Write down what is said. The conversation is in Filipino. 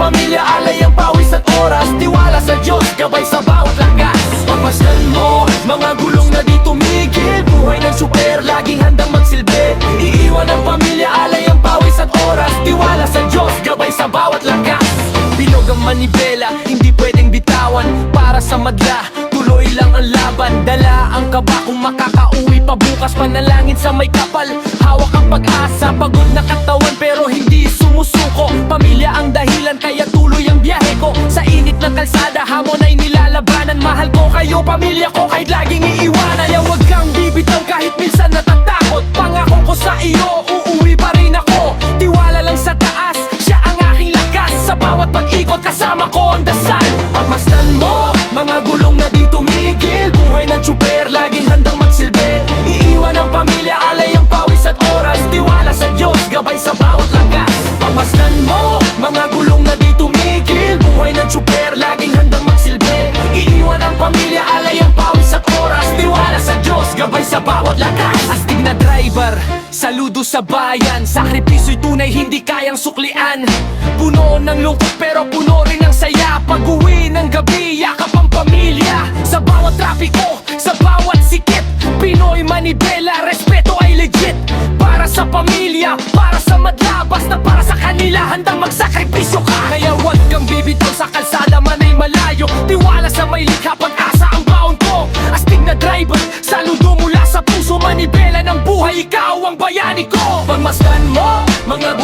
pamilya, alay ang pawis at oras. Tiwala sa Diyos, gabay sa bawat lakas. Pagmasdan mo, mga gulong na di tumigil. Buhay ng super, laging handang magsilbi. Iiwan ang pamilya, alay ang pawis at oras. Tiwala sa Diyos, gabay sa bawat lakas. Bilog ang manibela, hindi pwedeng bitawan. Para sa madla, tuloy lang ang laban. Dala ang kaba kung makakauwi pa bukas. Panalangin sa may kapal, hawak ang pag-asa. Pagod na katawan pero hindi sumusuko. Pamilya ang dahilan kaya tuloy ang biyahe ko. Sa init ng kalsada, hamon ay nilalabanan. Mahal ko kayo, pamilya ko, kahit laging iiwanan. Kaya wag kang bibitaw kahit minsan natatakot. Pangako ko sa iyo, uuwi pa rin ako. Tiwala lang sa taas, siya ang aking lakas. Sa bawat pag-ikot kasama ko ang dasal. Pagmasdan mo, mga gulong na di tumigil. Buhay ng super, laging handang magsilbi. Iiwan ang pamilya, alay ang pawis at oras. Tiwala sa Diyos, gabay sa bawat lakas. Pagmasdan mo, mga gulong na di tumigil. Buhay ng super, laging handang magsilbi. Iiwan ang pamilya, alay ang pawis at oras. Tiwala sa Diyos, gabay sa bawat lakas. Astig na driver, saludo sa bayan. Sakripisyo'y tunay, hindi kayang suklian. Puno ng lungkot pero puno rin ng saya. Pag-uwi ng gabi, yakap ang pamilya. Sa bawat trapiko, sa bawat sikip. Pinoy manibela, respeto ay legit. Para sa pamilya, para sa madla. Basta para sa kanila, handang magsakripisyo ka. Kaya wag kang bibitaw sa kalsada, man ay malayo. Tiwala sa may likha, pag-asa ang baon ko. Astig na driver, saludo mula sa puso. Manibela ng buhay, ikaw ang bayani ko. Pagmasdan mo, mga